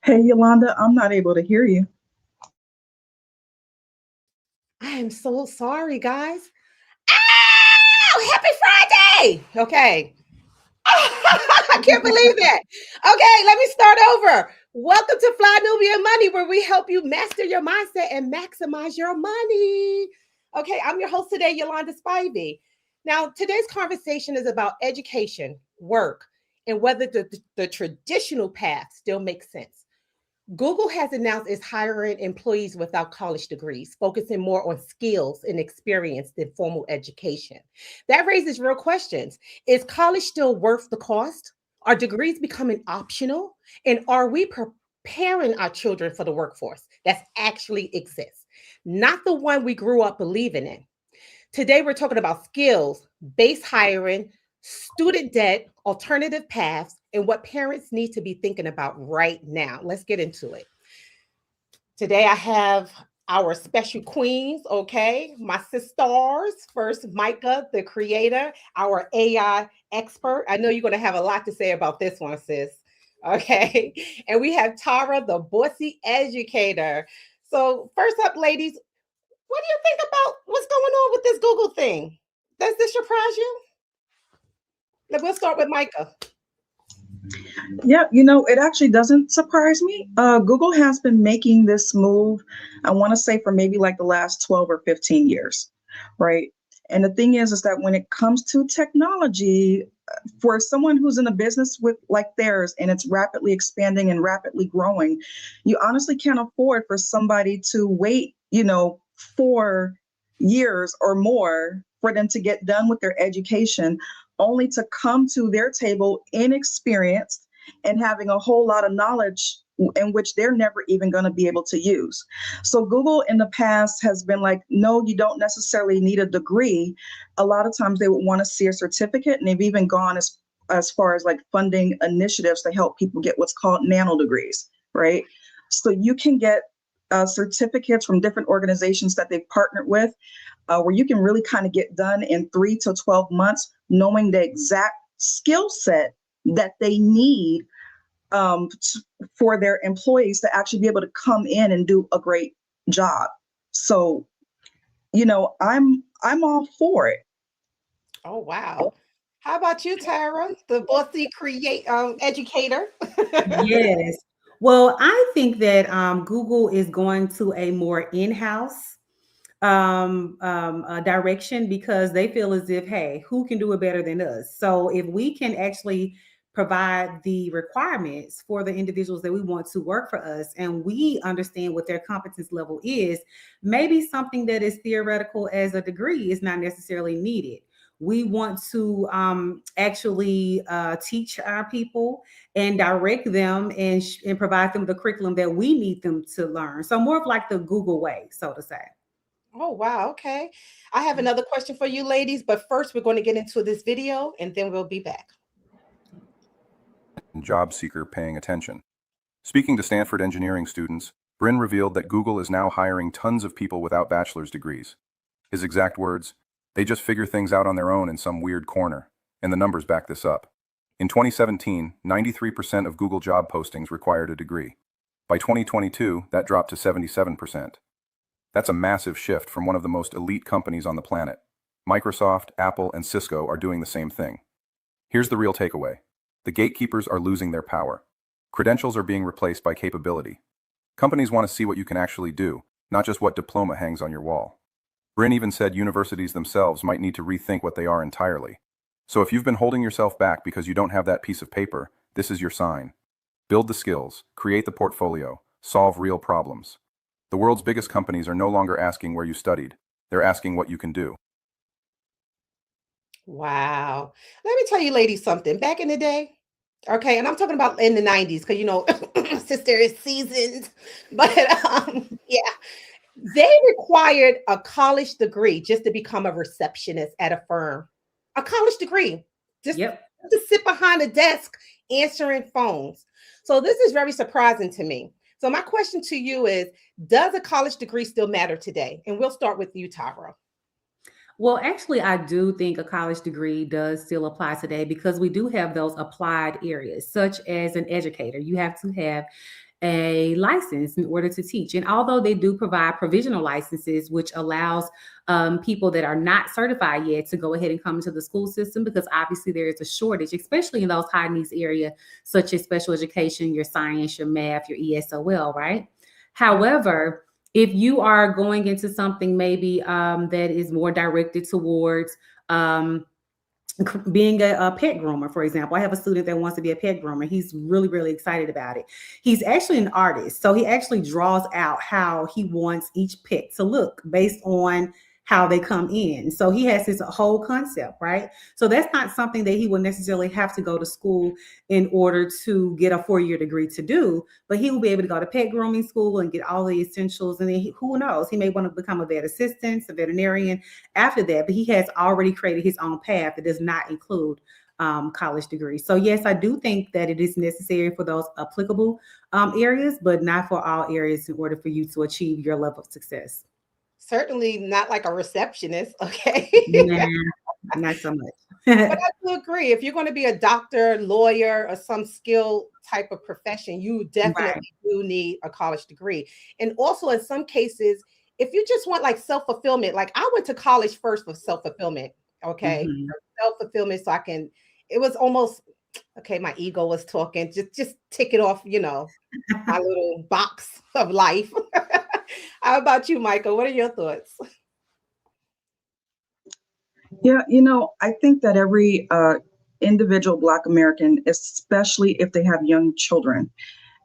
Hey, Yolanda, I'm not able to hear you. I am so sorry, guys. Oh, happy Friday! Okay. I can't believe that. Okay, let me start over. Welcome to Fly Nubian Money, where we help you master your mindset and maximize your money. Okay, I'm your host today, Yolanda Spivey. Now, today's conversation is about education, work, and whether the traditional path still makes sense. Google has announced it's hiring employees without college degrees, focusing more on skills and experience than formal education. That raises real questions. Is college still worth the cost? Are degrees becoming optional? And are we preparing our children for the workforce that actually exists? Not the one we grew up believing in. Today, we're talking about skills, base hiring, student debt, alternative paths, and what parents need to be thinking about right now. Let's get into it. Today, I have our special queens, okay? My sisters. First, Micah, the creator, our AI expert. I know you're going to have a lot to say about this one, sis. Okay. And we have Tara, the bossy educator. So, first up, ladies, what do you think about what's going on with this Google thing? Does this surprise you? We'll start with Micah. Yeah, it actually doesn't surprise me. Google has been making this move, I want to say, for maybe like the last 12 or 15 years, right? And the thing is that when it comes to technology, for someone who's in a business with like theirs and it's rapidly expanding and rapidly growing, you honestly can't afford for somebody to wait, 4 years or more for them to get done with their education, only to come to their table inexperienced and having a whole lot of knowledge in which they're never even going to be able to use. So Google in the past has been like, no, you don't necessarily need a degree. A lot of times they would want to see a certificate, and they've even gone as far as like funding initiatives to help people get what's called nano degrees, right? So you can get certificates from different organizations that they've partnered with, where you can really kind of get done in 3 to 12 months, knowing the exact skill set that they need for their employees to actually be able to come in and do a great job. So, I'm all for it. Oh wow. How about you, Tara, the bossy create educator? Yes. Well, I think that Google is going to a more in-house direction because they feel as if, hey, who can do it better than us? So if we can actually provide the requirements for the individuals that we want to work for us and we understand what their competence level is, maybe something that is theoretical as a degree is not necessarily needed. We want to actually teach our people and direct them and provide them the curriculum that we need them to learn. So more of like the Google way, so to say. Oh wow, okay. I have another question for you ladies, but first we're going to get into this video and then we'll be back. Job seeker paying attention. Speaking to Stanford engineering students, Brin revealed that Google is now hiring tons of people without bachelor's degrees. His exact words, "They just figure things out on their own in some weird corner," and the numbers back this up. In 2017, 93% of Google job postings required a degree. By 2022, that dropped to 77%. That's a massive shift from one of the most elite companies on the planet. Microsoft, Apple, and Cisco are doing the same thing. Here's the real takeaway. The gatekeepers are losing their power. Credentials are being replaced by capability. Companies want to see what you can actually do, not just what diploma hangs on your wall. Brin even said universities themselves might need to rethink what they are entirely. So if you've been holding yourself back because you don't have that piece of paper, this is your sign. Build the skills, create the portfolio, solve real problems. The world's biggest companies are no longer asking where you studied. They're asking what you can do. Wow. Let me tell you ladies something. Back in the day, okay, and I'm talking about in the 90s because sister is seasoned, but yeah, they required a college degree just to become a receptionist at a firm. A college degree, just Yep. to sit behind a desk answering phones. So this is very surprising to me. So my question to you is, does a college degree still matter today? And we'll start with you, Tara. Well, actually, I do think a college degree does still apply today because we do have those applied areas, such as an educator. You have to have a license in order to teach. And although they do provide provisional licenses, which allows people that are not certified yet to go ahead and come into the school system, because obviously there is a shortage, especially in those high needs areas, such as special education, your science, your math, your ESOL, right? However, if you are going into something maybe that is more directed towards being a pet groomer, for example. I have a student that wants to be a pet groomer. He's really, really excited about it. He's actually an artist. So he actually draws out how he wants each pet to look based on how they come in. So he has his whole concept, right? So that's not something that he would necessarily have to go to school in order to get a 4-year degree to do, but he will be able to go to pet grooming school and get all the essentials. And then who knows, he may want to become a vet assistant, a veterinarian after that, but he has already created his own path that does not include college degrees. So yes, I do think that it is necessary for those applicable areas, but not for all areas in order for you to achieve your level of success. Certainly not like a receptionist, okay? Nah, not so much. But I do agree. If you're going to be a doctor, lawyer, or some skill type of profession, you definitely do need a college degree. And also, in some cases, if you just want like self-fulfillment, like I went to college first for self-fulfillment, okay? Mhm. Self-fulfillment, so I can, it was almost, okay, my ego was talking, just tick it off, my little box of life. How about you, Michael? What are your thoughts? Yeah, I think that every individual Black American, especially if they have young children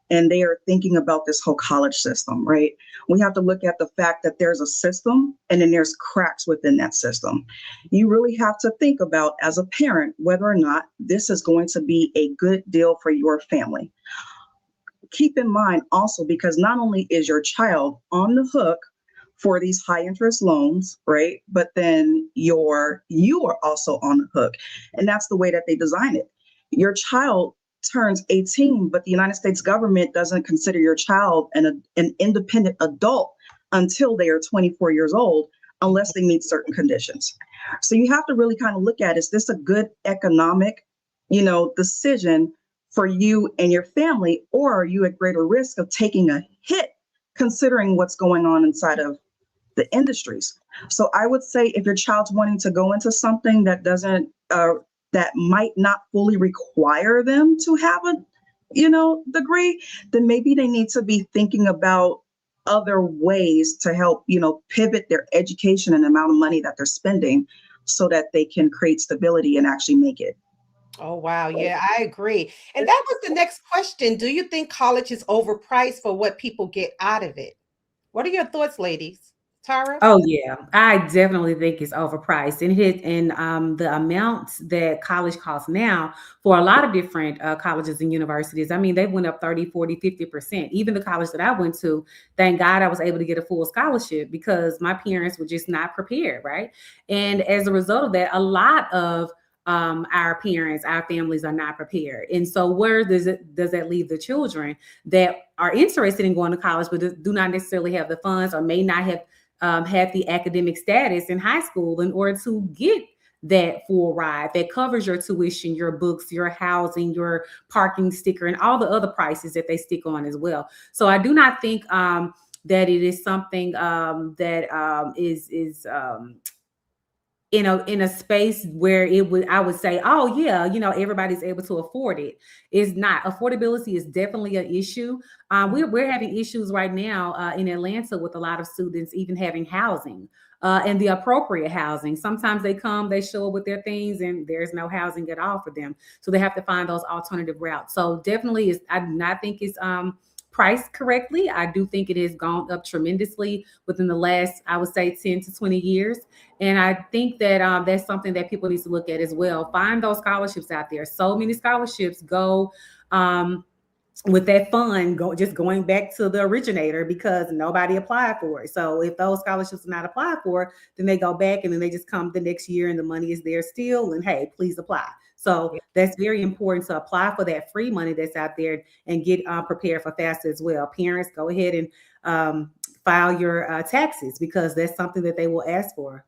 and they are thinking about this whole college system, right? We have to look at the fact that there's a system and then there's cracks within that system. You really have to think about, as a parent, whether or not this is going to be a good deal for your family. Keep in mind also, because not only is your child on the hook for these high interest loans, right? But then you are also on the hook. And that's the way that they design it. Your child turns 18, but the United States government doesn't consider your child an independent adult until they are 24 years old, unless they meet certain conditions. So you have to really kind of look at, is this a good economic, decision for you and your family, or are you at greater risk of taking a hit considering what's going on inside of the industries? So I would say, if your child's wanting to go into something that doesn't, that might not fully require them to have a, degree, then maybe they need to be thinking about other ways to help, pivot their education and the amount of money that they're spending so that they can create stability and actually make it. Oh, wow. Yeah, I agree. And that was the next question. Do you think college is overpriced for what people get out of it? What are your thoughts, ladies? Tara? Oh yeah, I definitely think it's overpriced, and the amount that college costs now for a lot of different colleges and universities. I mean, they went up 30, 40, 50%. Even the college that I went to, thank God I was able to get a full scholarship because my parents were just not prepared, right? And as a result of that, a lot of our parents, our families are not prepared. And so where does that leave the children that are interested in going to college, but do not necessarily have the funds or may not have had the academic status in high school in order to get that full ride that covers your tuition, your books, your housing, your parking sticker, and all the other prices that they stick on as well. So I do not think that it is something that is in a space where I would say, oh yeah, everybody's able to afford it. It's not. Affordability is definitely an issue. We're having issues right now in Atlanta with a lot of students even having housing and the appropriate housing. Sometimes they show up with their things and there's no housing at all for them. So they have to find those alternative routes. So definitely I do not think it's priced correctly. I do think it has gone up tremendously within the last, I would say, 10 to 20 years. And I think that that's something that people need to look at as well. Find those scholarships out there. So many scholarships go with that fund, going back to the originator because nobody applied for it. So if those scholarships are not applied for, then they go back and then they just come the next year and the money is there still. And hey, please apply. So that's very important to apply for that free money that's out there and get prepared for FAFSA as well. Parents, go ahead and file your taxes because that's something that they will ask for.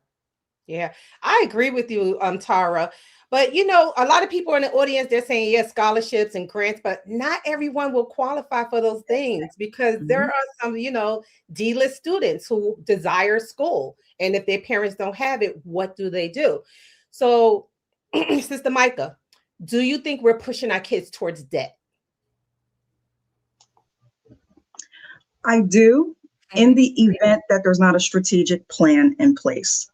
Yeah, I agree with you, Tara. But you know, a lot of people in the audience, they're saying yes, scholarships and grants, but not everyone will qualify for those things because there Mhm. are some, you know, D-list students who desire school. And if their parents don't have it, what do they do? So, Sister Micah, do you think we're pushing our kids towards debt? I do, in Mhm. the event that there's not a strategic plan in place,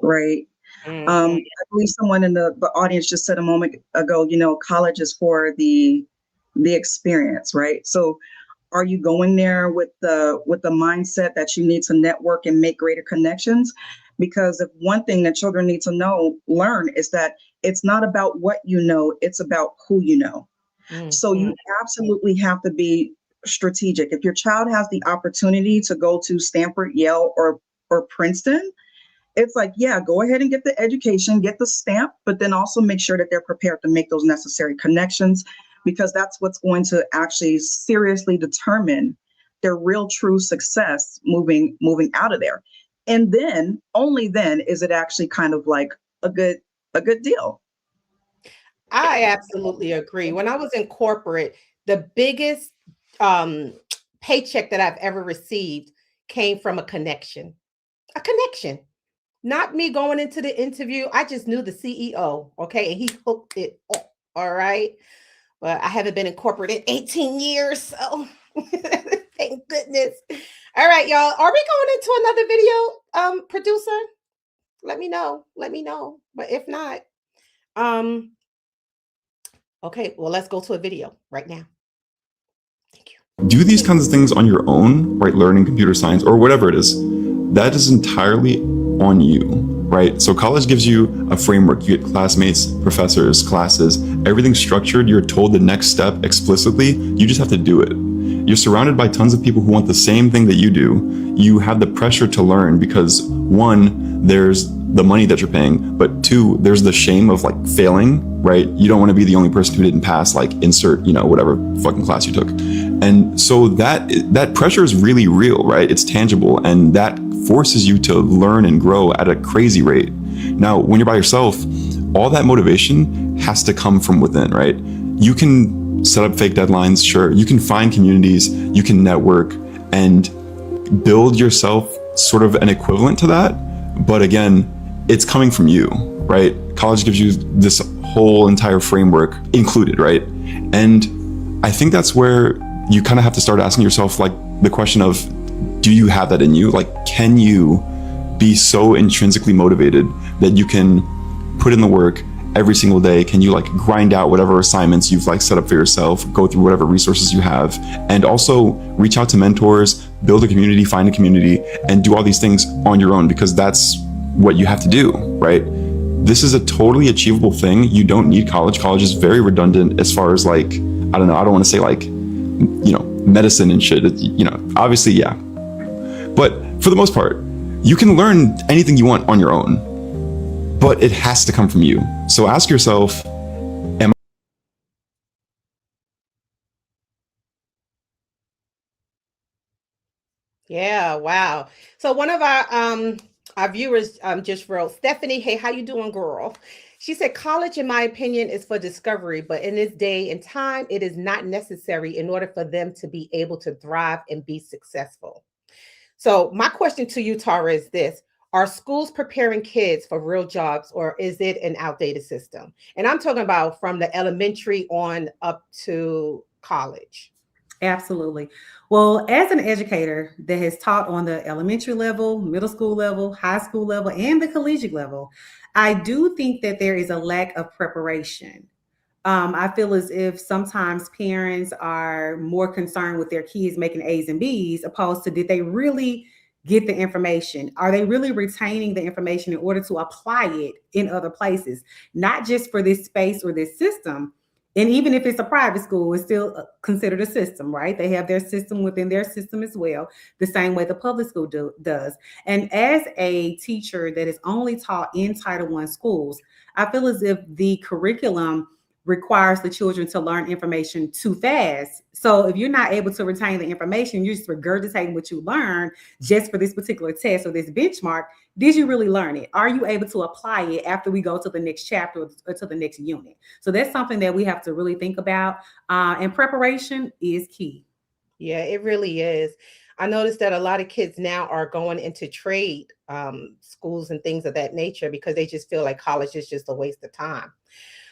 right? Mhm. I believe someone in the audience just said a moment ago, college is for the experience, right? So are you going there with the mindset that you need to network and make greater connections? Because if one thing that children need to learn is that it's not about what you know, it's about who you know. So Mhm. you absolutely have to be strategic. If your child has the opportunity to go to Stanford, Yale, or Princeton, it's like, yeah, go ahead and get the education, get the stamp, but then also make sure that they're prepared to make those necessary connections, because that's what's going to actually seriously determine their real true success moving out of there. And then only then is it actually kind of like a good deal. I absolutely agree. When I was in corporate, the biggest um, paycheck that I've ever received came from a connection, not me going into the interview. I just knew the CEO, okay, and he hooked it up. All right. But I haven't been in corporate in 18 years. So thank goodness. All right, y'all. Are we going into another video, producer? Let me know. Let me know. But if not, um, okay, well, let's go to a video right now. Thank you. Do these kinds of things on your own, right? Learning computer science or whatever it is, that is entirely on you, right? So college gives you a framework. You get classmates, professors, classes, everything structured. You're told the next step explicitly. You just have to do it. You're surrounded by tons of people who want the same thing that you do. You have the pressure to learn because one, there's the money that you're paying, but two, there's the shame of like failing, right? You don't want to be the only person who didn't pass, like insert, whatever fucking class you took. And so that pressure is really real, right? It's tangible, and that forces you to learn and grow at a crazy rate. Now, when you're by yourself, all that motivation has to come from within, right? You can set up fake deadlines, sure. You can find communities, you can network and build yourself sort of an equivalent to that. But again, it's coming from you, right? College gives you this whole entire framework included, right? And I think that's where you kind of have to start asking yourself, like, the question of, do you have that in you? Like, can you be so intrinsically motivated that you can put in the work every single day? Can you like grind out whatever assignments you've like set up for yourself, go through whatever resources you have, and also reach out to mentors, build a community, find a community, and do all these things on your own, because that's what you have to do, right? This is a totally achievable thing. You don't need college. College is very redundant as far as like, I don't want to say like, medicine and shit, obviously, yeah. But for the most part, you can learn anything you want on your own, but it has to come from you. So ask yourself, Yeah, wow. So one of our viewers just wrote, Stephanie, hey, how you doing, girl? She said, college, in my opinion, is for discovery, but in this day and time, it is not necessary in order for them to be able to thrive and be successful. So my question to you, Tara, is this. Are schools preparing kids for real jobs, or is it an outdated system? And I'm talking about from the elementary on up to college. Absolutely. Well, as an educator that has taught on the elementary level, middle school level, high school level, and the collegiate level, I do think that there is a lack of preparation. I feel as if sometimes parents are more concerned with their kids making A's and B's opposed to, did they really get the information? Are they really retaining the information in order to apply it in other places, not just for this space or this system? And even if it's a private school, it's still considered a system, right? They have their system within their system as well, the same way the public school does. And as a teacher that is only taught in Title I schools, I feel as if the curriculum requires the children to learn information too fast. So if you're not able to retain the information, you're just regurgitating what you learned just for this particular test or this benchmark. Did you really learn it? Are you able to apply it after we go to the next chapter or to the next unit? So that's something that we have to really think about. And preparation is key. Yeah, it really is. I noticed that a lot of kids now are going into trade schools and things of that nature because they just feel like college is just a waste of time.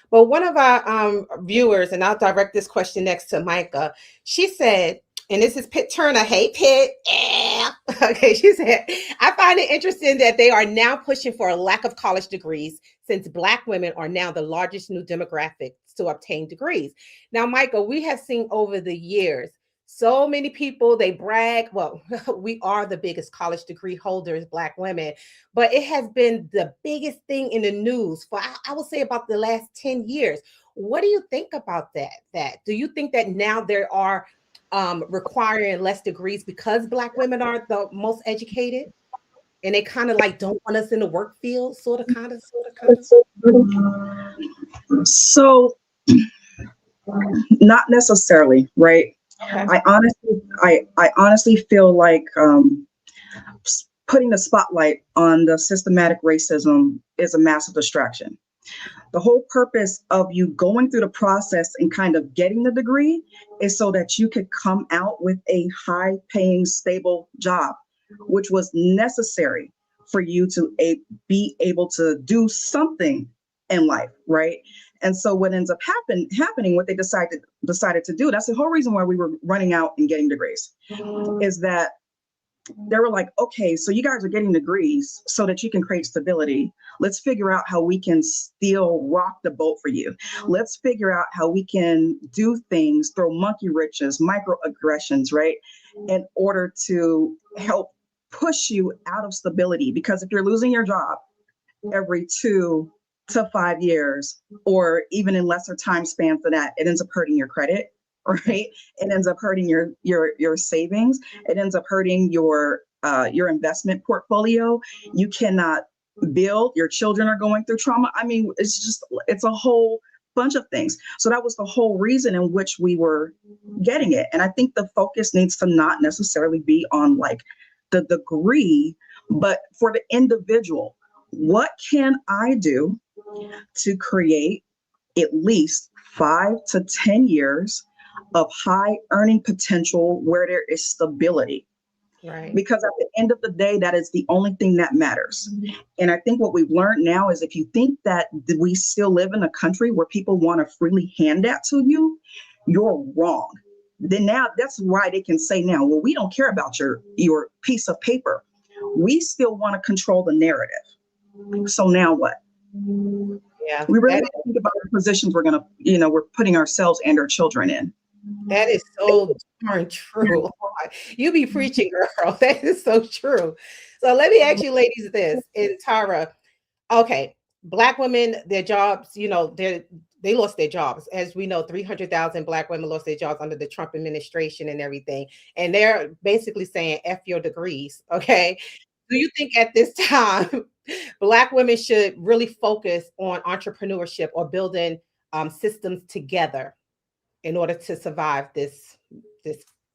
But one of our viewers, and I'll direct this question next to Micah, she said, and this is Pitt Turner. Hey, Pitt. Yeah. Okay, she said, I find it interesting that they are now pushing for a lack of college degrees since Black women are now the largest new demographic to obtain degrees. Now, Micah, we have seen over the years, so many people, they brag, well, we are the biggest college degree holders, Black women, but it has been the biggest thing in the news for, I would say, about the last 10 years. What do you think about that? Do you think that now there are requiring less degrees because Black women are the most educated and they kind of like don't want us in the work field, sort of, kind of? So, not necessarily, right? Okay. I honestly feel like putting the spotlight on the systematic racism is a massive distraction. The whole purpose of you going through the process and kind of getting the degree is so that you could come out with a high-paying, stable job, which was necessary for you to be able to do something in life, right? And so what ends up happening, what they decided to do, that's the whole reason why we were running out and getting degrees, is that they were like, okay, so you guys are getting degrees so that you can create stability. Let's figure out how we can still rock the boat for you. Let's figure out how we can do things, throw monkey wrenches, microaggressions, right? In order to help push you out of stability. Because if you're losing your job every 2 to 5 years, or even in lesser time spans than that, it ends up hurting your credit, right? It ends up hurting your savings. It ends up hurting your investment portfolio. You cannot build. Your children are going through trauma. I mean, it's a whole bunch of things. So that was the whole reason in which we were getting it. And I think the focus needs to not necessarily be on like the degree, but for the individual. What can I do to create at least 5 to 10 years of high earning potential where there is stability? Right. Because at the end of the day, that is the only thing that matters. And I think what we've learned now is if you think that we still live in a country where people want to freely hand that to you, you're wrong. Then now that's why they can say now, well, we don't care about your piece of paper. We still want to control the narrative. So now what? Yeah. We really have to think about the positions we're putting ourselves and our children in. That is so darn true. You be preaching, girl. That is so true. So let me ask you ladies this. And Tara, okay, Black women, their jobs, they lost their jobs. As we know, 300,000 Black women lost their jobs under the Trump administration and everything. And they're basically saying, F your degrees, okay? Do you think at this time, Black women should really focus on entrepreneurship or building systems together in order to survive this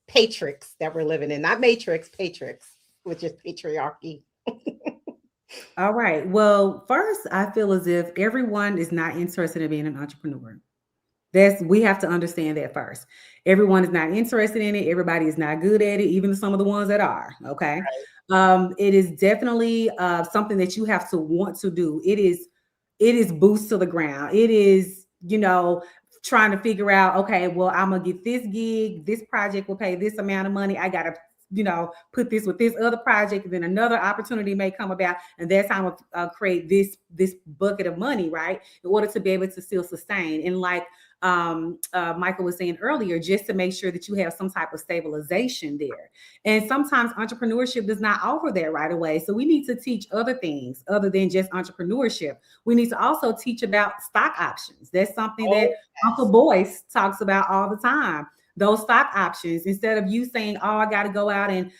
patrix that we're living in? Not matrix, patrix, which is patriarchy. All right. Well, first, I feel as if everyone is not interested in being an entrepreneur. We have to understand that first. Everyone is not interested in it. Everybody is not good at it, even some of the ones that are. Okay. Right. It is definitely something that you have to want to do. It is boots to the ground. It is, trying to figure out, okay, well, I'm going to get this gig. This project will pay this amount of money. I got to, put this with this other project. And then another opportunity may come about. And that's how I'm going to create this bucket of money, right? In order to be able to still sustain. And like Michael was saying earlier, just to make sure that you have some type of stabilization there. And sometimes entrepreneurship does not offer that right away. So we need to teach other things other than just entrepreneurship. We need to also teach about stock options. That's something that Uncle Boyce talks about all the time. Those stock options, instead of you saying, oh, I got to go out and,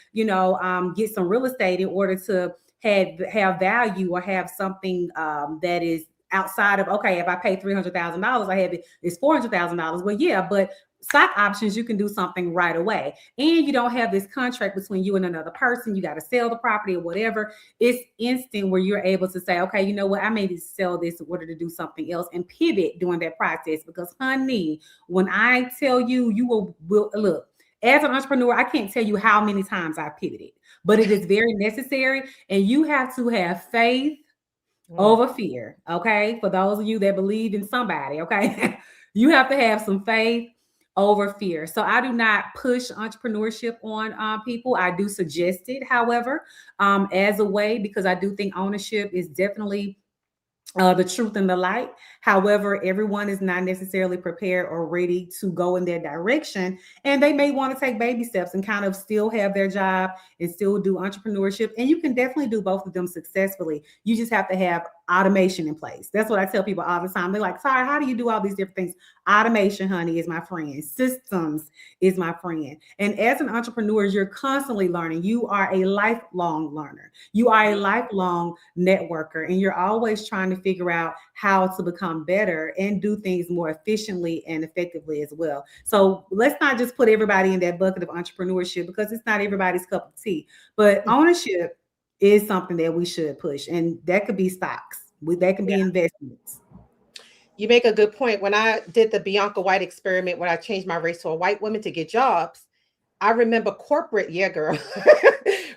get some real estate in order to have value or have something that is outside of, okay, if I pay $300,000, I have it's $400,000. Well, yeah, but stock options, you can do something right away. And you don't have this contract between you and another person. You got to sell the property or whatever. It's instant where you're able to say, okay, you know what? I may need to sell this in order to do something else and pivot during that process. Because honey, when I tell you, you will look, as an entrepreneur, I can't tell you how many times I pivoted, but it is very necessary. And you have to have faith over fear. Okay. For those of you that believe in somebody, okay, you have to have some faith over fear. So I do not push entrepreneurship on people. I do suggest it, however, as a way, because I do think ownership is definitely the truth and the light. However, everyone is not necessarily prepared or ready to go in that direction. And they may want to take baby steps and kind of still have their job and still do entrepreneurship. And you can definitely do both of them successfully. You just have to have automation in place. That's what I tell people all the time. They're like, sorry, how do you do all these different things? Automation, honey, is my friend. Systems is my friend. And as an entrepreneur, you're constantly learning. You are a lifelong learner. You are a lifelong networker, and you're always trying to figure out how to become better and do things more efficiently and effectively as well. So let's not just put everybody in that bucket of entrepreneurship, because it's not everybody's cup of tea. But ownership is something that we should push, and that could be stocks. That can be investments. You make a good point. When I did the Bianca White experiment, when I changed my race to a white woman to get jobs, I remember corporate, yeah, girl,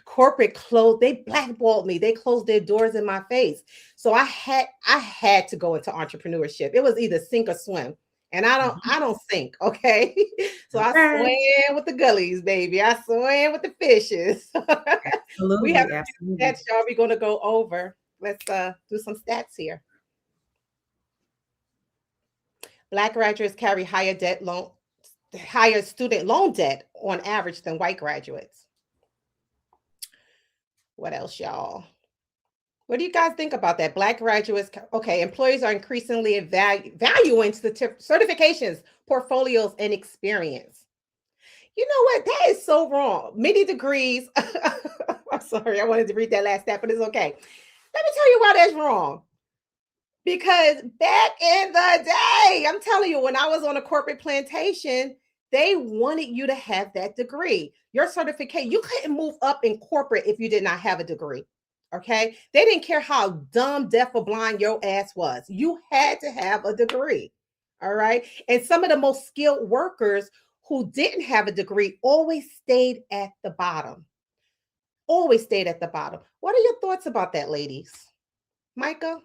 corporate closed. They blackballed me. They closed their doors in my face. So I had to go into entrepreneurship. It was either sink or swim. And I don't sink, okay? So I swam with the gullies, baby. I swam with the fishes. Absolutely, We have stats, y'all. We're going to go over. Let's do some stats here. Black graduates carry higher student loan debt on average than white graduates. What else, y'all? What do you guys think about that? Black graduates, okay, employers are increasingly valuing certifications, portfolios, and experience. You know what? That is so wrong. Many degrees. I'm sorry, I wanted to read that last stat, but it's okay. Let me tell you why that's wrong. Because back in the day, I'm telling you, when I was on a corporate plantation, they wanted you to have that degree. Your certificate, you couldn't move up in corporate if you did not have a degree. Okay. They didn't care how dumb, deaf, or blind your ass was. You had to have a degree. All right. And some of the most skilled workers who didn't have a degree always stayed at the bottom. Always stayed at the bottom. What are your thoughts about that, ladies? Micah?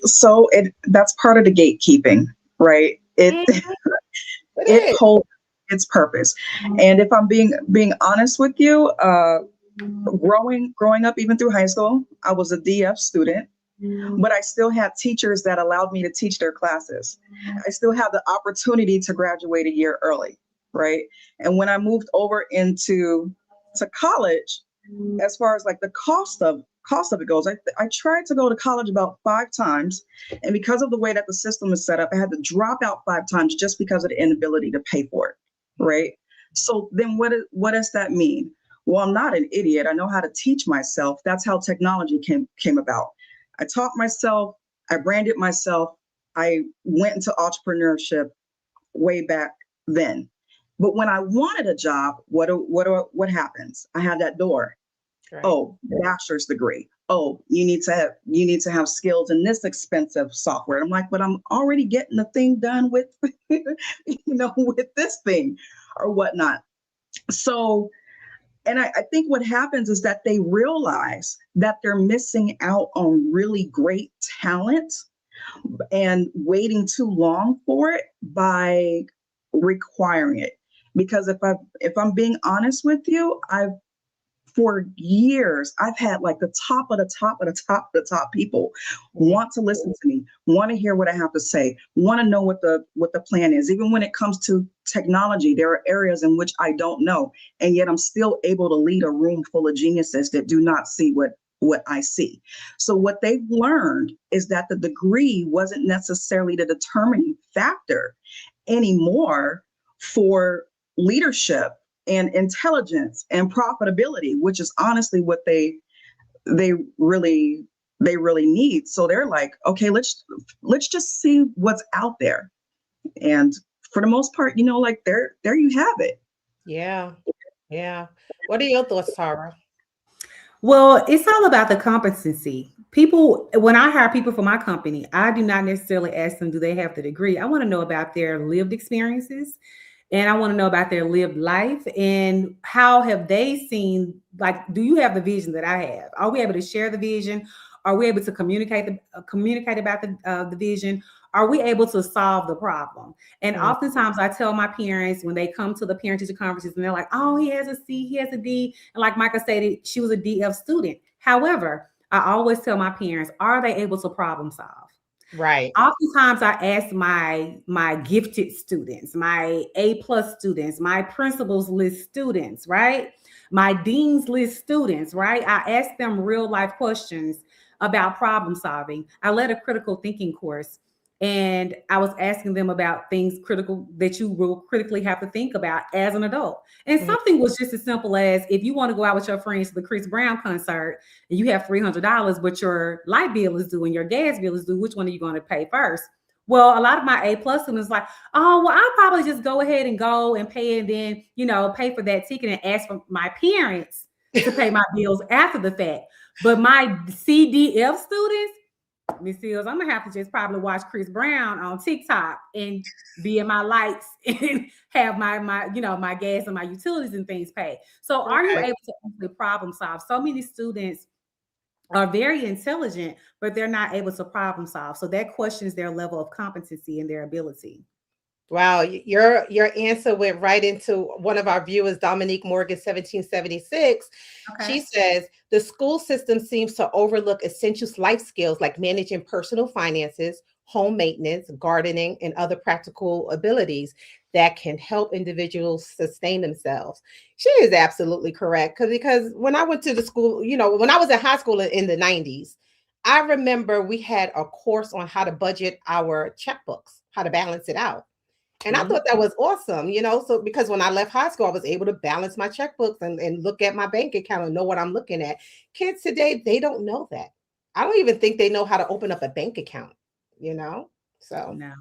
So that's part of the gatekeeping, right? It holds its purpose. And if I'm being honest with you, growing up, even through high school, I was a DF student, but I still had teachers that allowed me to teach their classes. I still had the opportunity to graduate a year early, right? And when I moved over to college, as far as like the cost of it goes, I tried to go to college about 5 times, and because of the way that the system is set up, I had to drop out 5 times just because of the inability to pay for it, right? So then what does that mean? Well, I'm not an idiot. I know how to teach myself. That's how technology came about. I taught myself, I branded myself, I went into entrepreneurship way back then. But when I wanted a job, what happens? I had that door. Right. Oh, bachelor's degree. Oh, you need to have skills in this expensive software. I'm like, but I'm already getting the thing done with, with this thing or whatnot. So, and I think what happens is that they realize that they're missing out on really great talent and waiting too long for it by requiring it. Because if I'm being honest with you, for years, I've had like the top of the top of the top of the top people want to listen to me, want to hear what I have to say, want to know what the plan is. Even when it comes to technology, there are areas in which I don't know, and yet I'm still able to lead a room full of geniuses that do not see what I see. So what they've learned is that the degree wasn't necessarily the determining factor anymore for leadership and intelligence and profitability, which is honestly what they they really need. So they're like, okay, let's just see what's out there. And for the most part, like there you have it. Yeah. Yeah. What are your thoughts, Tara? Well, it's all about the competency. People, when I hire people for my company, I do not necessarily ask them, do they have the degree? I want to know about their lived experiences, and I want to know about their lived life, and how have they seen, like, do you have the vision that I have? Are we able to share the vision? Are we able to communicate about the vision? Are we able to solve the problem? And oftentimes I tell my parents when they come to the parent-teacher conferences and they're like, oh, he has a C, he has a D. And like Micah stated, she was a DF student. However, I always tell my parents, are they able to problem solve? Right. Oftentimes I ask my gifted students, my A+ students, my principals list students, right? My dean's list students, right? I ask them real life questions about problem solving. I led a critical thinking course, and I was asking them about things critical that you will critically have to think about as an adult. And something was just as simple as, if you want to go out with your friends to the Chris Brown concert and you have $300, but your light bill is due and your gas bill is due, which one are you going to pay first? Well, a lot of my A+ students like, oh, well, I'll probably just go ahead and go and pay, and then, pay for that ticket and ask for my parents to pay my bills after the fact. But my CDF students, Miss Seals, I'm gonna have to just probably watch Chris Brown on TikTok and be in my lights and have my gas and my utilities and things paid. So are you able to actually problem solve? So many students are very intelligent, but they're not able to problem solve. So that questions their level of competency and their ability. Wow, your answer went right into one of our viewers, Dominique Morgan, 1776. Okay. She says, the school system seems to overlook essential life skills like managing personal finances, home maintenance, gardening, and other practical abilities that can help individuals sustain themselves. She is absolutely correct. Because when I went to the school, when I was in high school in the 90s, I remember we had a course on how to budget our checkbooks, how to balance it out. And I thought that was awesome, so because when I left high school, I was able to balance my checkbooks and look at my bank account and know what I'm looking at. Kids today, they don't know that. I don't even think they know how to open up a bank account, So, no.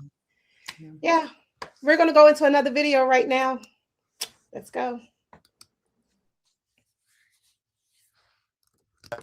Yeah, we're going to go into another video right now. Let's go.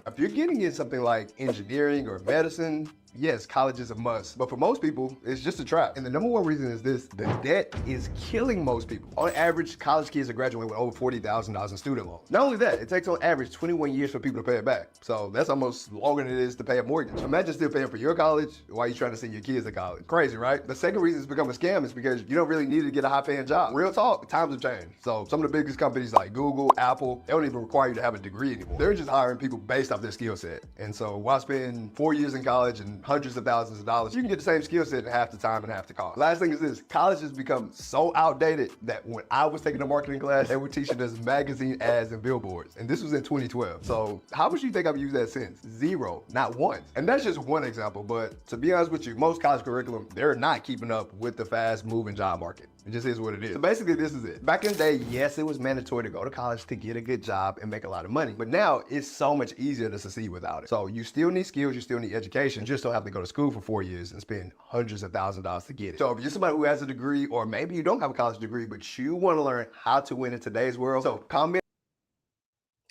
If you're getting into something like engineering or medicine, yes, college is a must. But for most people, it's just a trap. And the number one reason is this: the debt is killing most people. On average, college kids are graduating with over $40,000 in student loans. Not only that, it takes on average 21 years for people to pay it back. So that's almost longer than it is to pay a mortgage. Imagine still paying for your college while you're trying to send your kids to college. Crazy, right? The second reason it's become a scam is because you don't really need to get a high-paying job. Real talk, times have changed. So some of the biggest companies like Google, Apple, they don't even require you to have a degree anymore. They're just hiring people based off their skill set. And so why spend 4 years in college and hundreds of thousands of dollars? You can get the same skill set in half the time and half the cost. Last thing is this: college has become so outdated that when I was taking a marketing class, they were teaching us magazine ads and billboards. And this was in 2012. So how much do you think I've used that since? Zero, not once. And that's just one example. But to be honest with you, most college curriculum, they're not keeping up with the fast moving job market. It just is what it is. So basically, this is it. Back in the day, yes, it was mandatory to go to college to get a good job and make a lot of money. But now it's so much easier to succeed without it. So you still need skills, you still need education. You just don't have to go to school for 4 years and spend hundreds of thousands of dollars to get it. So if you're somebody who has a degree, or maybe you don't have a college degree, but you want to learn how to win in today's world, so comment.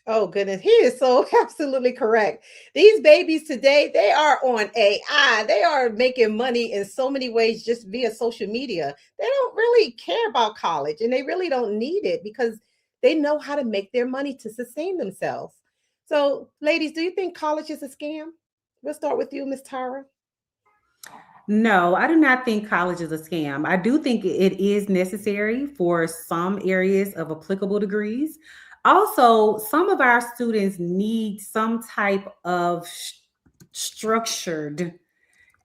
Oh, goodness. He is so absolutely correct. These babies today, they are on AI. They are making money in so many ways just via social media. They don't really care about college, and they really don't need it because they know how to make their money to sustain themselves. So, ladies, do you think college is a scam? We'll start with you, Ms. Tara. No, I do not think college is a scam. I do think it is necessary for some areas of applicable degrees. Also, some of our students need some type of structured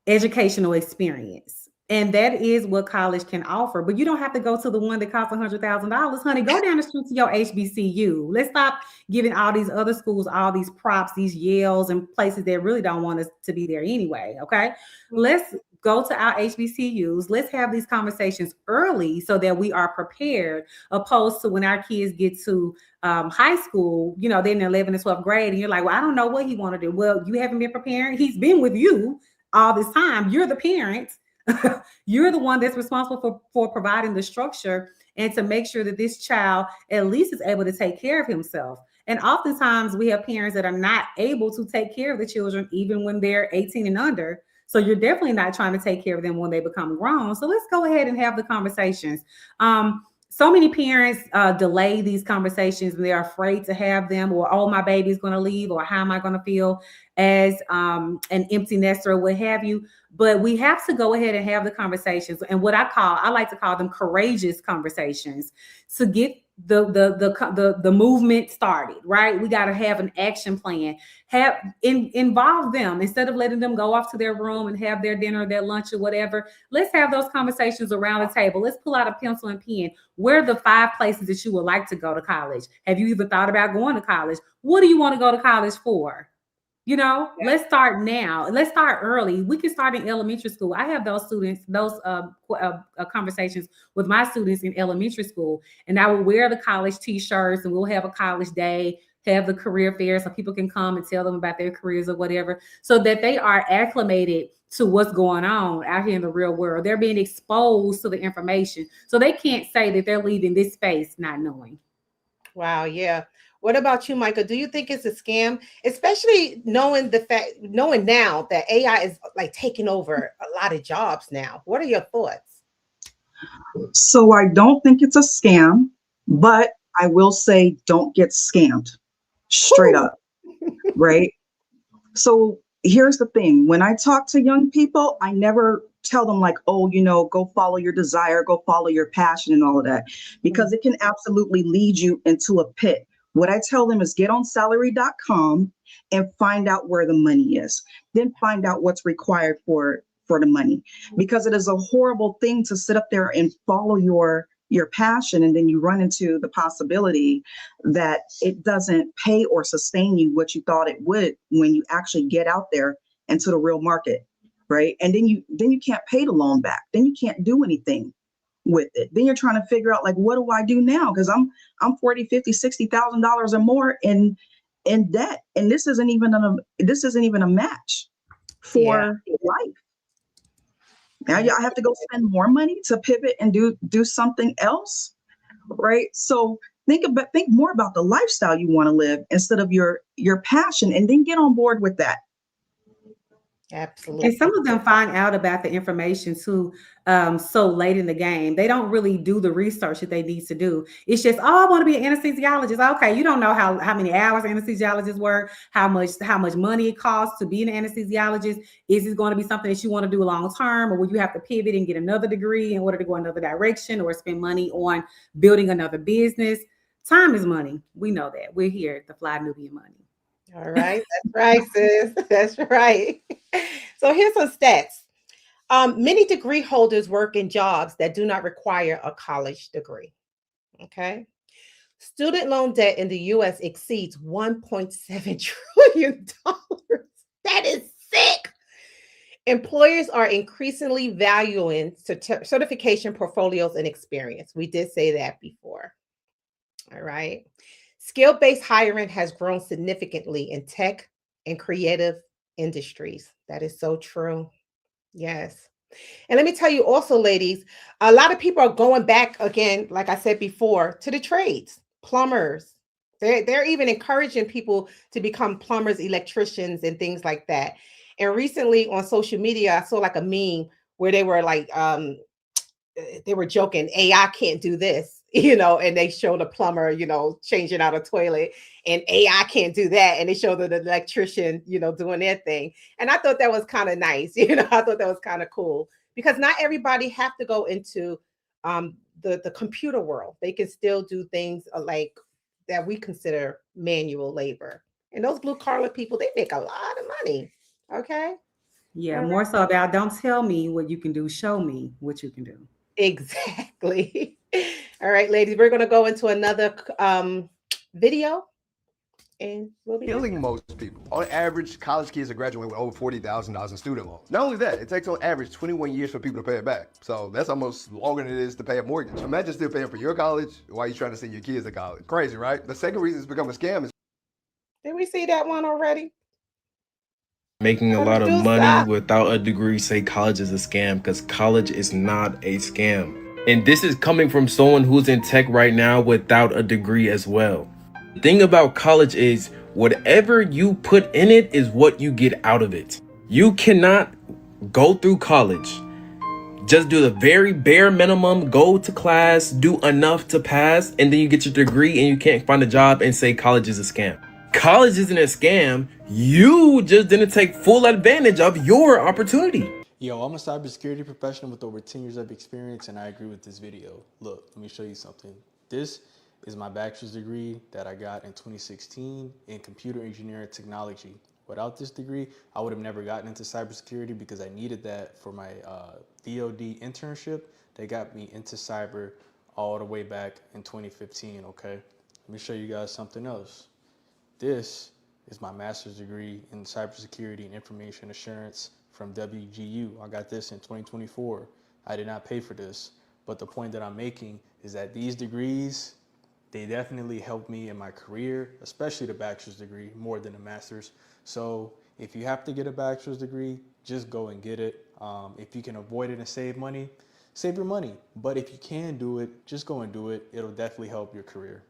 educational experience. And that is what college can offer. But you don't have to go to the one that costs $100,000, honey. Go down the street to your HBCU. Let's stop giving all these other schools all these props, these Yales and places that really don't want us to be there anyway, okay? Let's go to our HBCUs. Let's have these conversations early so that we are prepared, opposed to when our kids get to high school, you know, they're in 11th and 12th grade, and you're like, well, I don't know what he want to do. Well, you haven't been preparing. He's been with you all this time. You're the parent. You're the one that's responsible for providing the structure and to make sure that this child at least is able to take care of himself. And oftentimes we have parents that are not able to take care of the children even when they're 18 and under. So you're definitely not trying to take care of them when they become grown. So let's go ahead and have the conversations. So many parents delay these conversations and they're afraid to have them, or, oh, my baby's going to leave, or how am I going to feel as an empty nester, or what have you. But we have to go ahead and have the conversations, and what I like to call them courageous conversations, to get the movement started, right? We got to have an action plan, involve them instead of letting them go off to their room and have their dinner, their lunch, or whatever. Let's have those conversations around the table. Let's pull out a pencil and pen. Where are the 5 places that you would like to go to college? Have you even thought about going to college? What do you want to go to college for? You know, let's start now. Let's start early. We can start in elementary school. I have those students, those conversations with my students in elementary school, and I will wear the college t-shirts, and we'll have a college day, have the career fair, so people can come and tell them about their careers or whatever, so that they are acclimated to what's going on out here in the real world. They're being exposed to the information, so they can't say that they're leaving this space not knowing. Wow. Yeah. What about you, Micah? Do you think it's a scam, especially knowing now that AI is like taking over a lot of jobs now? What are your thoughts? So I don't think it's a scam, but I will say don't get scammed. Straight up, right? So here's the thing. When I talk to young people, I never tell them like, oh, you know, go follow your desire, go follow your passion and all of that, because it can absolutely lead you into a pit. What I tell them is get on salary.com and find out where the money is. Then find out what's required for the money, because it is a horrible thing to sit up there and follow your passion, and then you run into the possibility that it doesn't pay or sustain you what you thought it would when you actually get out there into the real market, right? And then you can't pay the loan back. Then you can't do anything with it. Then you're trying to figure out like, what do I do now? Because I'm $40,000, $50,000, $60,000 or more in debt, and this isn't even a match for life. Now I have to go spend more money to pivot and do something else, right? So think more about the lifestyle you want to live instead of your passion, and then get on board with that. Absolutely. And some of them find out about the information too so late in the game. They don't really do the research that they need to do. It's just, oh, I want to be an anesthesiologist. Okay, you don't know how many hours anesthesiologists work, how much money it costs to be an anesthesiologist. Is it going to be something that you want to do long term, or will you have to pivot and get another degree in order to go another direction, or spend money on building another business? Time is money. We know that. We're here at the Fly Nubian Money. All right. That's right, sis. That's right. So here's some stats. Many degree holders work in jobs that do not require a college degree. Okay. Student loan debt in the U.S. exceeds $1.7 trillion. That is sick. Employers are increasingly valuing certification, portfolios, and experience. We did say that before. All right. Skill-based hiring has grown significantly in tech and creative industries. That is so true. Yes. And let me tell you also, ladies, a lot of people are going back again, like I said before, to the trades, plumbers. They're even encouraging people to become plumbers, electricians, and things like that. And recently on social media, I saw like a meme where they were like, they were joking, AI can't do this, you know, and they showed a plumber, you know, changing out a toilet, and AI can't do that. And they showed the electrician, you know, doing their thing. And I thought that was kind of nice. You know, I thought that was kind of cool, because not everybody have to go into the computer world. They can still do things like that we consider manual labor. And those blue collar people, they make a lot of money. Okay. Yeah, more so about don't tell me what you can do, show me what you can do. Exactly. All right, ladies, we're going to go into another video. And we'll be Killing most people. On average, college kids are graduating with over $40,000 in student loans. Not only that, it takes on average 21 years for people to pay it back. So that's almost longer than it is to pay a mortgage. Imagine still paying for your college while you're trying to send your kids to college. Crazy, right? The second reason it's become a scam is Did we see that one already? Making a lot of Producer. money without a degree say college is a scam, because college is not a scam. And this is coming from someone who's in tech right now without a degree as well. The thing about college is whatever you put in it is what you get out of it. You cannot go through college, just do the very bare minimum, go to class, do enough to pass, and then you get your degree and you can't find a job and say college is a scam. College isn't a scam. You just didn't take full advantage of your opportunity. Yo, I'm a cybersecurity professional with over 10 years of experience, and I agree with this video. Look, let me show you something. This is my bachelor's degree that I got in 2016 in computer engineering technology. Without this degree, I would have never gotten into cybersecurity because I needed that for my DoD internship. They got me into cyber all the way back in 2015, okay? Let me show you guys something else. This is my master's degree in cybersecurity and information assurance from WGU. I got this in 2024. I did not pay for this, but the point that I'm making is that these degrees, they definitely helped me in my career, especially the bachelor's degree, more than a master's. So if you have to get a bachelor's degree, just go and get it. If you can avoid it and save money, save your money. But if you can do it, just go and do it. It'll definitely help your career.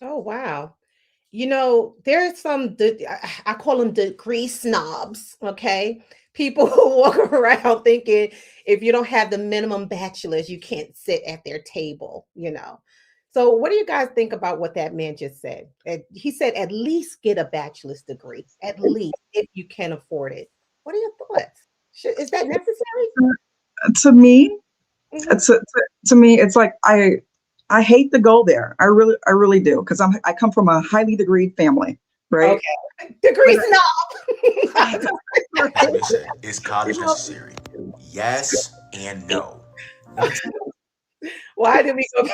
Oh, wow. You know, there's I call them degree snobs, okay? People who walk around thinking if you don't have the minimum bachelor's, you can't sit at their table, you know. So what do you guys think about what that man just said? He said at least get a bachelor's degree, at least if you can afford it. What are your thoughts? Is that necessary? To me, Mhm. to me, it's like I hate to go there. I really do, because I come from a highly degreed family, right? Okay. Degree snob. Listen, is college necessary? Yes and no. Why did we go?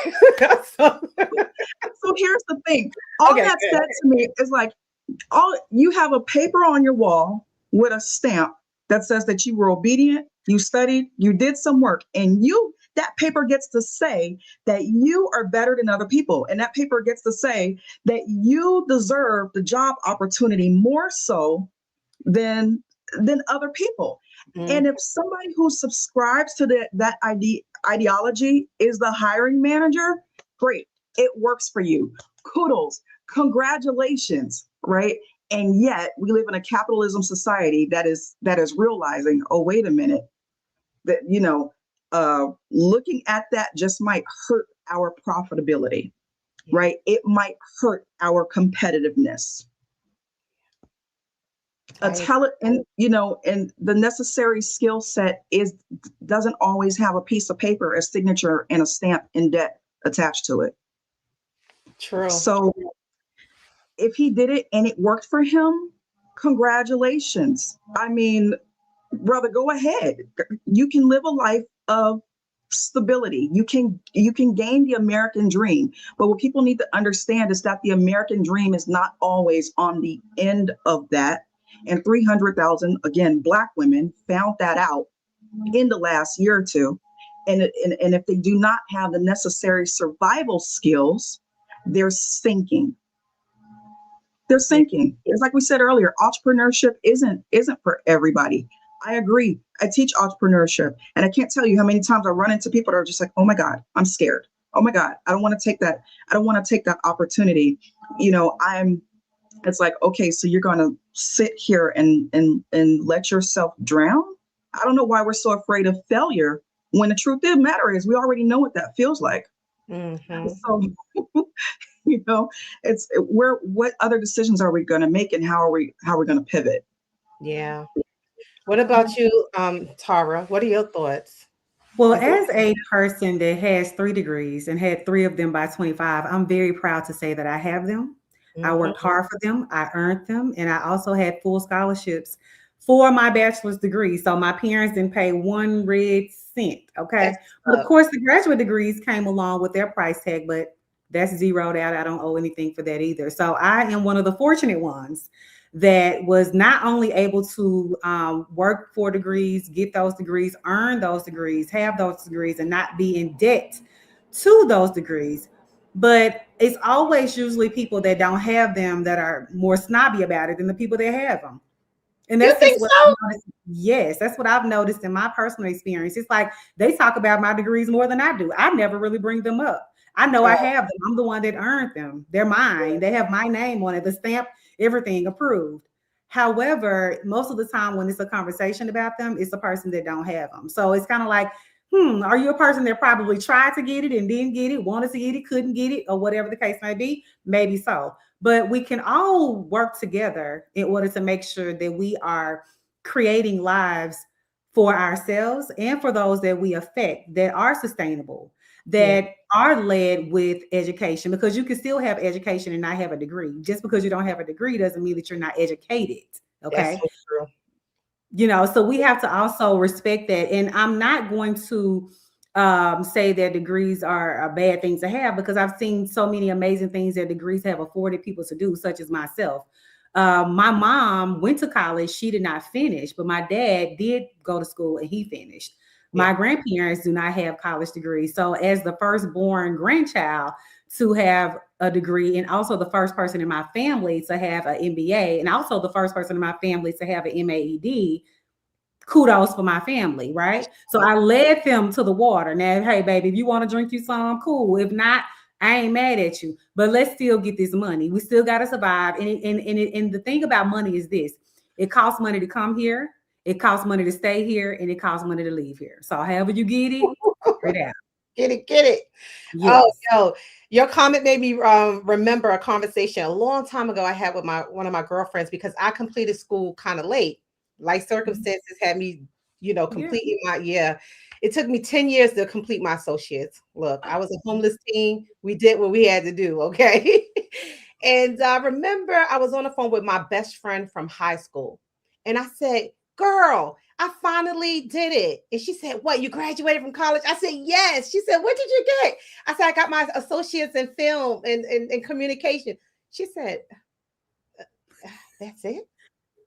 So here's the thing. All Okay, that good. said to me is like, you have a paper on your wall with a stamp that says that you were obedient, you studied, you did some work, and that paper gets to say that you are better than other people. And that paper gets to say that you deserve the job opportunity more so than other people. And if somebody who subscribes to that ideology is the hiring manager, great, it works for you. Kudos, congratulations, right? And yet we live in a capitalism society that is realizing, oh, wait a minute, that, looking at that just might hurt our profitability, right? It might hurt our competitiveness. A talent, and and the necessary skill set doesn't always have a piece of paper, a signature, and a stamp in debt attached to it. True. So if he did it and it worked for him, congratulations. I mean, brother, go ahead. You can live a life of stability. You can gain the American dream. But what people need to understand is that the American dream is not always on the end of that. And 300,000, again, Black women found that out in the last year or two. And if they do not have the necessary survival skills, they're sinking. They're sinking. It's like we said earlier, entrepreneurship isn't for everybody. I agree. I teach entrepreneurship, and I can't tell you how many times I run into people that are just like, oh my God, I'm scared. Oh my God, I don't want to take that. I don't want to take that opportunity. It's like, okay, so you're going to sit here and let yourself drown? I don't know why we're so afraid of failure, when the truth of the matter is we already know what that feels like. Mm-hmm. So, what other decisions are we going to make, and how are we going to pivot? Yeah. What about you, Tara? What are your thoughts? Well, as a person that has 3 degrees and had 3 of them by 25, I'm very proud to say that I have them. I worked hard for them. I earned them. And I also had full scholarships for my bachelor's degree. So my parents didn't pay 1 red cent. Okay. But of course, the graduate degrees came along with their price tag, but That's zeroed out. I don't owe anything for that either. So I am one of the fortunate ones that was not only able to work for degrees, get those degrees, earn those degrees, have those degrees, and not be in debt to those degrees. But it's always usually people that don't have them that are more snobby about it than the people that have them. And You that's think just what so? I've noticed. Yes, that's what I've noticed in my personal experience. It's like they talk about my degrees more than I do. I never really bring them up. I know I have them. I'm the one that earned them. They're mine. They have my name on it, the stamp, everything approved. However, most of the time when it's a conversation about them, it's the person that don't have them. So it's kind of like, are you a person that probably tried to get it and didn't get it, wanted to get it, couldn't get it, or whatever the case may be? Maybe so. But we can all work together in order to make sure that we are creating lives for ourselves and for those that we affect that are sustainable, that are led with education, because you can still have education and not have a degree. Just because you don't have a degree doesn't mean that you're not educated. Okay. That's so true. You know, so we have to also respect that. And I'm not going to say that degrees are a bad thing to have, because I've seen so many amazing things that degrees have afforded people to do, such as myself. My mom went to college. She did not finish, but my dad did go to school and he finished. My grandparents do not have college degrees. So as the firstborn grandchild to have a degree, and also the first person in my family to have an MBA, and also the first person in my family to have an MAED, kudos for my family, right? So I led them to the water. Now, hey, baby, if you want to drink you some, cool. If not, I ain't mad at you. But let's still get this money. We still got to survive. And the thing about money is this. It costs money to come here. It costs money to stay here. And it costs money to leave here. So however you get it, figure it out. Get it. Yes. Oh, yo, your comment made me remember a conversation a long time ago I had with one of my girlfriends, because I completed school kind of late. Life circumstances had me, completing it took me 10 years to complete my associates. Look, I was a homeless teen. We did what we had to do, okay? And I remember I was on the phone with my best friend from high school. And I said, girl, I finally did it. And she said, what, you graduated from college? I said, yes. She said, what did you get? I said, I got my associates in film and communication. She said, that's it?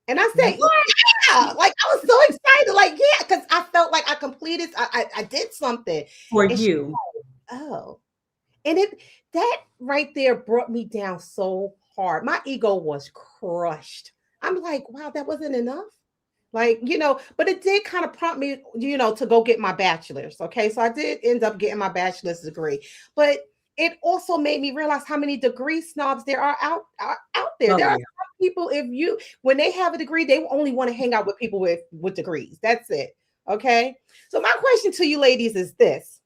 And I said, yeah. Like, I was so excited. Like, yeah, because I felt like I completed, I did something. For and you. Said, oh. And that right there brought me down so hard. My ego was crushed. I'm like, wow, that wasn't enough. Like, but it did kind of prompt me, to go get my bachelor's. Okay. So I did end up getting my bachelor's degree, but it also made me realize how many degree snobs there are out there. Oh, there are yeah. people, when they have a degree, they only want to hang out with people with degrees. That's it. Okay. So my question to you ladies is this.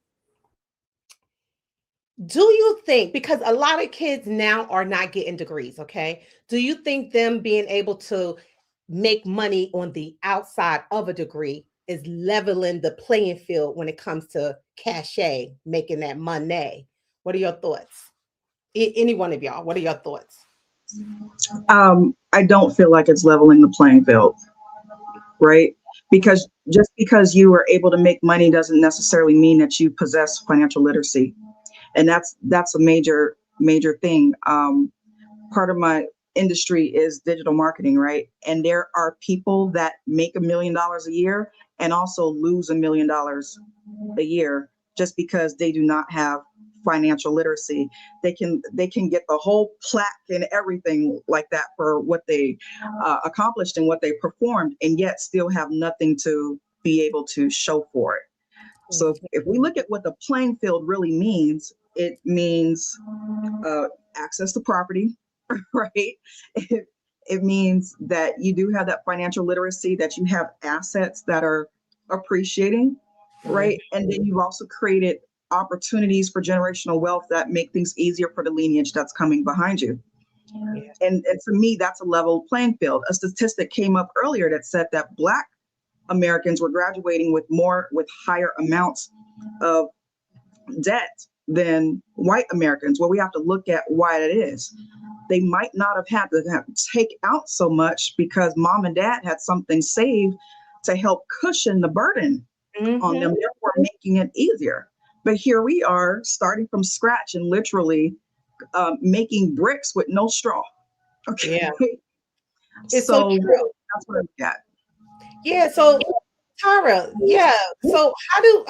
Do you think, because a lot of kids now are not getting degrees, okay? Do you think them being able to make money on the outside of a degree is leveling the playing field when it comes to cachet, making that money? What are your thoughts? Any one of y'all, what are your thoughts? I don't feel like it's leveling the playing field, right? Because just because you are able to make money doesn't necessarily mean that you possess financial literacy. And that's a major thing. Part of my industry is digital marketing, right? And there are people that make $1 million a year and also lose $1 million a year just because they do not have financial literacy. They can get the whole plaque and everything like that for what they accomplished and what they performed, and yet still have nothing to be able to show for it. So if we look at what the playing field really means, it means access to property, right? It means that you do have that financial literacy, that you have assets that are appreciating, right? And then you've also created opportunities for generational wealth that make things easier for the lineage that's coming behind you. And for me, that's a level playing field. A statistic came up earlier that said that Black Americans were graduating with higher amounts of debt than white Americans. Well, we have to look at why it is. They might not have had to take out so much because mom and dad had something saved to help cushion the burden on them, therefore making it easier. But here we are starting from scratch and literally making bricks with no straw. Okay. Yeah. It's so So true. that's what I look at. Yeah. So Tara, yeah. So how do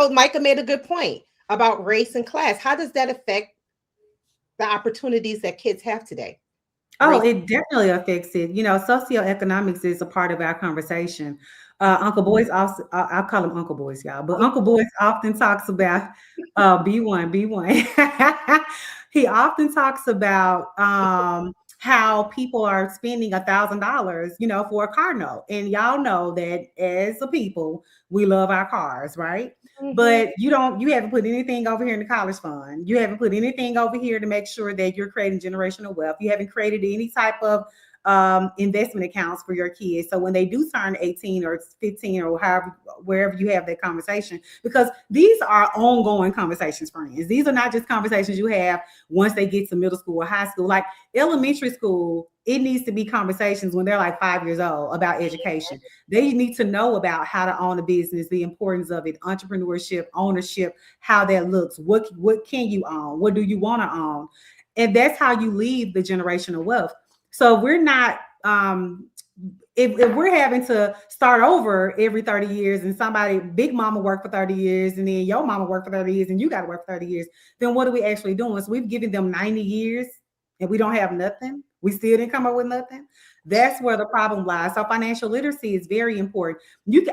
Micah made a good point about race and class. How does that affect the opportunities that kids have today? Oh, Race. it definitely affects it. Socioeconomics is a part of our conversation. Uncle Boyce also, I call him Uncle Boyce, y'all, but Uncle Boyce often talks about B1. He often talks about how people are spending $1,000, for a car note. And y'all know that as a people, we love our cars, right? But you haven't put anything over here in the college fund. You haven't put anything over here to make sure that you're creating generational wealth. You haven't created any type of investment accounts for your kids. So when they do turn 18 or 15 or however, wherever you have that conversation, because these are ongoing conversations, friends. These are not just conversations you have once they get to middle school or high school. Like elementary school, it needs to be conversations when they're like 5 years old about education. They need to know about how to own a business, the importance of it, entrepreneurship, ownership, how that looks. What can you own? What do you want to own? And that's how you leave the generational wealth. So we're not, if we're having to start over every 30 years and somebody, big mama worked for 30 years and then your mama worked for 30 years and you got to work for 30 years, then what are we actually doing? So we've given them 90 years and we don't have nothing. We still didn't come up with nothing. That's where the problem lies. So financial literacy is very important.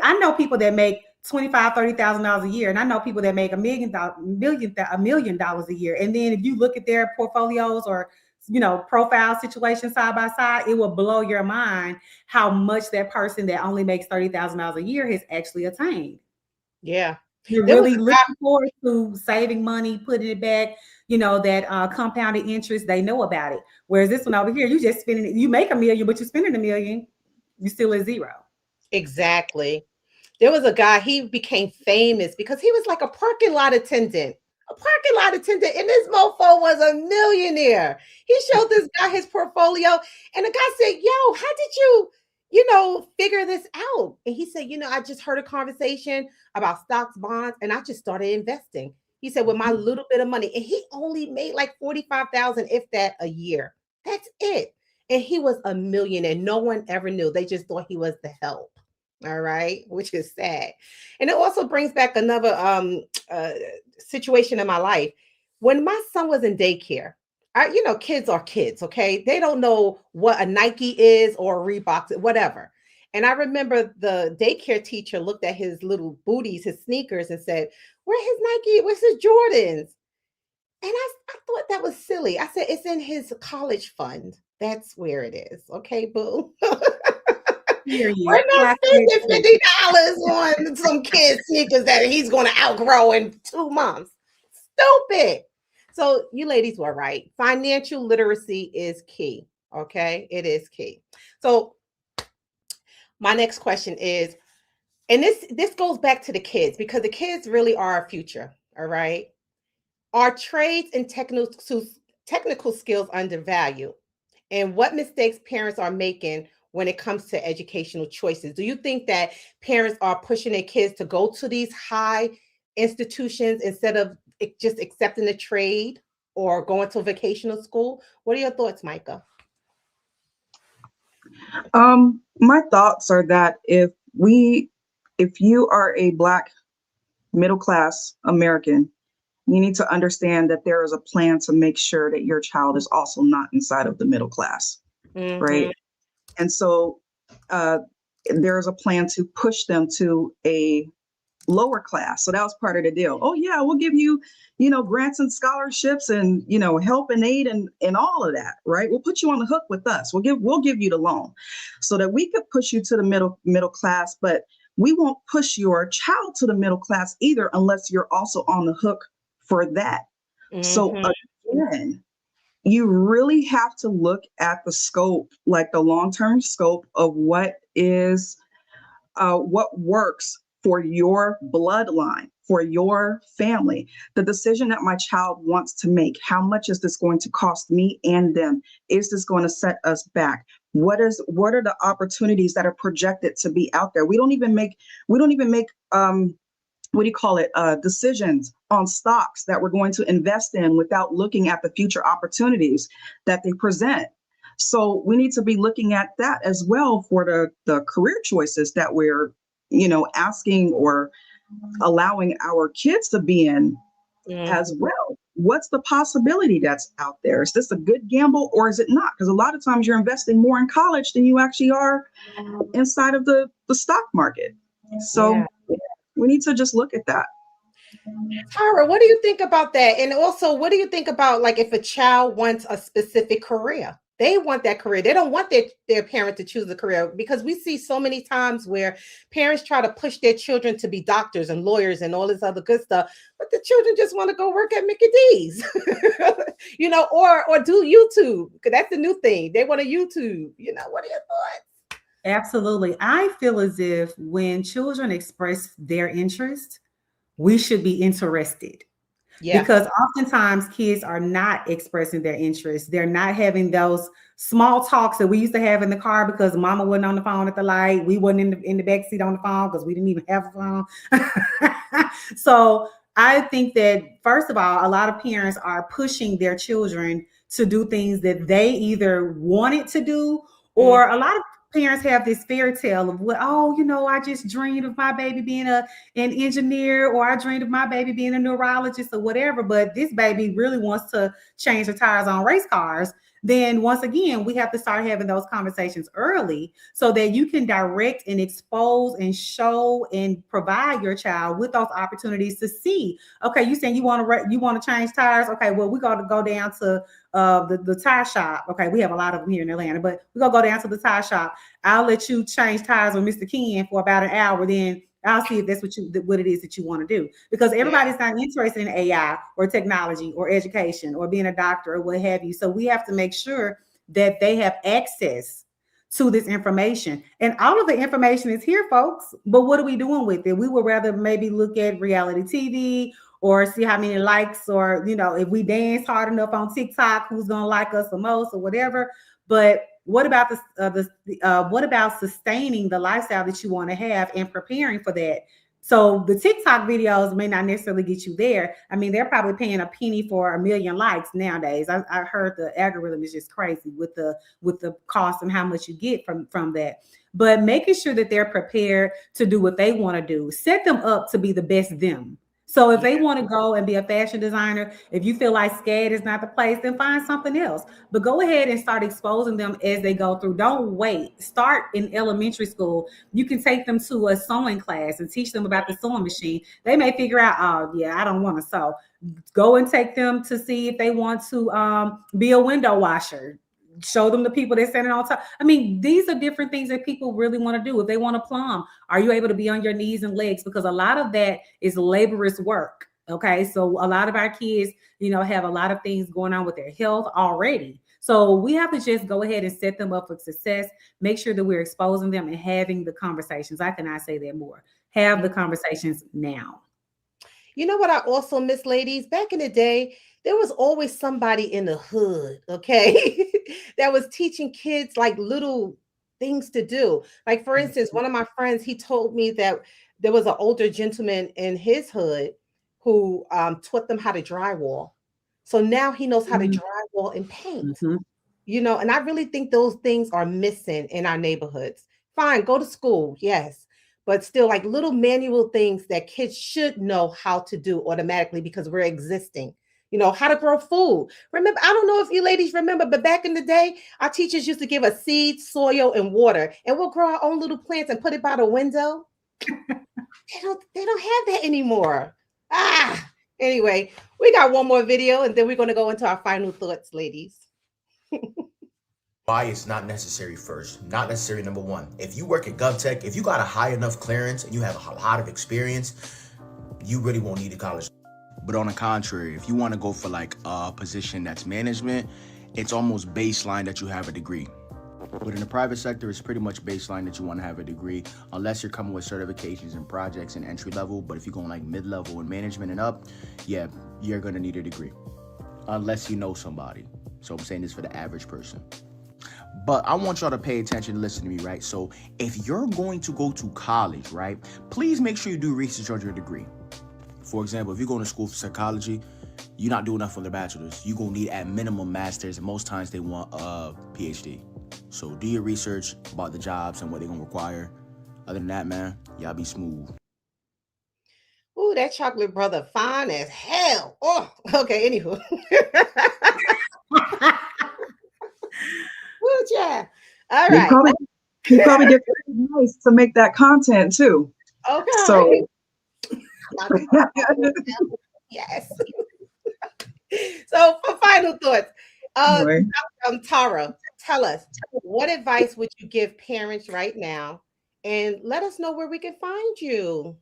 I know people that make $25,000, $30,000 a year, and I know people that make $1 million a year. And then if you look at their portfolios or profile situation side by side, it will blow your mind how much that person that only makes $30,000 a year has actually attained. Yeah. You're really looking forward to saving money, putting it back, that compounded interest, they know about it. Whereas this one over here, you just spending it, you make $1 million, but you're spending $1 million, you still at zero. Exactly. There was a guy, he became famous because he was like a parking lot attendant. And this mofo was a millionaire. He showed this guy his portfolio, and the guy said, "Yo, how did you, figure this out?" And he said, "I just heard a conversation about stocks, bonds, and I just started investing." He said, "With my little bit of money," and he only made like 45,000, if that, a year. That's it. And he was a millionaire. No one ever knew. They just thought he was the help. All right, which is sad. And it also brings back another situation in my life. When my son was in daycare, kids are kids, okay? They don't know what a Nike is or a Reebok, whatever. And I remember the daycare teacher looked at his little booties, his sneakers, and said, "Where's his Nike? Where's his Jordans?" And I thought that was silly. I said, "It's in his college fund. That's where it is." Okay, boo. We're not spending $50 on some kid's sneakers that he's going to outgrow in 2 months. Stupid. So you ladies were right. Financial literacy is key. Okay, it is key. So my next question is, and this goes back to the kids, because the kids really are our future. All right. Are trades and technical skills undervalued? And what mistakes parents are making when it comes to educational choices? Do you think that parents are pushing their kids to go to these high institutions instead of just accepting a trade or going to a vocational school? What are your thoughts, Micah? My thoughts are that if you are a Black middle-class American, you need to understand that there is a plan to make sure that your child is also not inside of the middle class, right? And so there is a plan to push them to a lower class. So that was part of the deal. Oh yeah, we'll give you, grants and scholarships and, help and aid and all of that, right? We'll put you on the hook with us. We'll give you the loan so that we could push you to the middle class, but we won't push your child to the middle class either unless you're also on the hook for that. So again, you really have to look at the scope, like the long-term scope of what works for your bloodline, for your family. The decision that my child wants to make, how much is this going to cost me and them? Is this going to set us back? What are the opportunities that are projected to be out there? We don't even make what do you call it, decisions on stocks that we're going to invest in without looking at the future opportunities that they present. So we need to be looking at that as well for the career choices that we're, asking or allowing our kids to be in as well. What's the possibility that's out there? Is this a good gamble or is it not? Because a lot of times you're investing more in college than you actually are inside of the stock market. So we need to just look at that. Tara, what do you think about that? And also, what do you think about like if a child wants a specific career? They want that career. They don't want their parent to choose a career, because we see so many times where parents try to push their children to be doctors and lawyers and all this other good stuff, but the children just want to go work at Mickey D's, or do YouTube, because that's the new thing. They want to YouTube. What are your thoughts? Absolutely. I feel as if when children express their interest, we should be interested. Yeah. Because oftentimes kids are not expressing their interest. They're not having those small talks that we used to have in the car because mama wasn't on the phone at the light. We wasn't in the back seat on the phone because we didn't even have a phone. So I think that, first of all, a lot of parents are pushing their children to do things that they either wanted to do, or a lot of parents have this fairy tale of what, I just dreamed of my baby being an engineer, or I dreamed of my baby being a neurologist or whatever, but this baby really wants to change the tires on race cars. Then once again, we have to start having those conversations early so that you can direct and expose and show and provide your child with those opportunities to see, okay, you saying you want to change tires. Okay, well, we're going to go down to the tire shop. Okay, we have a lot of them here in Atlanta, but we're going to go down to the tire shop. I'll let you change tires with Mr. Ken for about an hour. Then I'll see if that's what it is that you want to do, because everybody's not interested in AI or technology or education or being a doctor or what have you. So we have to make sure that they have access to this information, and all of the information is here, folks. But what are we doing with it? We would rather maybe look at reality TV or see how many likes, or, if we dance hard enough on TikTok, who's going to like us the most or whatever. But what about what about sustaining the lifestyle that you want to have and preparing for that? So the TikTok videos may not necessarily get you there. I mean, they're probably paying a penny for 1 million likes nowadays. I heard the algorithm is just crazy with the cost and how much you get from that. But making sure that they're prepared to do what they want to do, set them up to be the best them. So if they want to go and be a fashion designer, if you feel like SCAD is not the place, then find something else. But go ahead and start exposing them as they go through. Don't wait. Start in elementary school. You can take them to a sewing class and teach them about the sewing machine. They may figure out, I don't want to sew. Go and take them to see if they want to be a window washer. Show them the people they're standing on top. I mean, these are different things that people really want to do. If they want to plumb, are you able to be on your knees and legs? Because a lot of that is laborious work. Okay. So a lot of our kids, have a lot of things going on with their health already. So we have to just go ahead and set them up for success. Make sure that we're exposing them and having the conversations. I cannot say that more. Have the conversations now. You know what I also miss, ladies? Back in the day, there was always somebody in the hood, okay, that was teaching kids like little things to do. Like, for instance, one of my friends, he told me that there was an older gentleman in his hood who taught them how to drywall. So now he knows how to drywall and paint, and I really think those things are missing in our neighborhoods. Fine, go to school, yes. But still, like little manual things that kids should know how to do automatically because we're existing. How to grow food. Remember, I don't know if you ladies remember, but back in the day, our teachers used to give us seeds, soil, and water, and we'll grow our own little plants and put it by the window. They don't have that anymore. Anyway, we got one more video, and then we're going to go into our final thoughts, ladies. Why it's not necessary first. Not necessary, number one. If you work at GovTech, if you got a high enough clearance and you have a lot of experience, you really won't need a college. But on the contrary, if you want to go for like a position that's management, it's almost baseline that you have a degree. But in the private sector, it's pretty much baseline that you want to have a degree, unless you're coming with certifications and projects and entry level. But if you're going like mid-level and management and up, yeah, you're going to need a degree, unless you know somebody. So I'm saying this for the average person. But I want y'all to pay attention and listen to me, right? So if you're going to go to college, right, please make sure you do research on your degree. For example, if you're going to school for psychology, you're not doing enough for the bachelor's. You're going to need at minimum master's, and most times they want a PhD. So do your research about the jobs and what they're going to require. Other than that, man, y'all be smooth. Ooh, that chocolate brother fine as hell. Oh, okay, anywho. Ooh, yeah. All He right. probably gets nice to make that content too. Okay. So Yes. So for final thoughts, anyway. Tara, tell us, what advice would you give parents right now? And let us know where we can find you.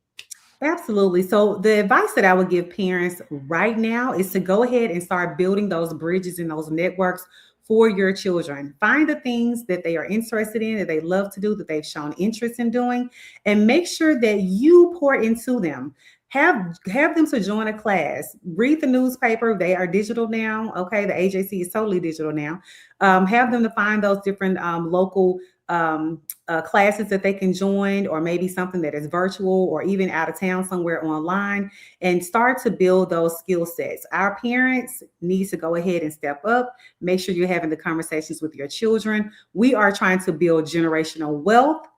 Absolutely. So the advice that I would give parents right now is to go ahead and start building those bridges and those networks for your children. Find the things that they are interested in, that they love to do, that they've shown interest in doing, and make sure that you pour into them. Have them to join a class. Read the newspaper. They are digital now. Okay, the AJC is totally digital now. Have them to find those different local classes that they can join, or maybe something that is virtual or even out of town somewhere online, and start to build those skill sets. Our parents need to go ahead and step up. Make sure you're having the conversations with your children. We are trying to build generational wealth.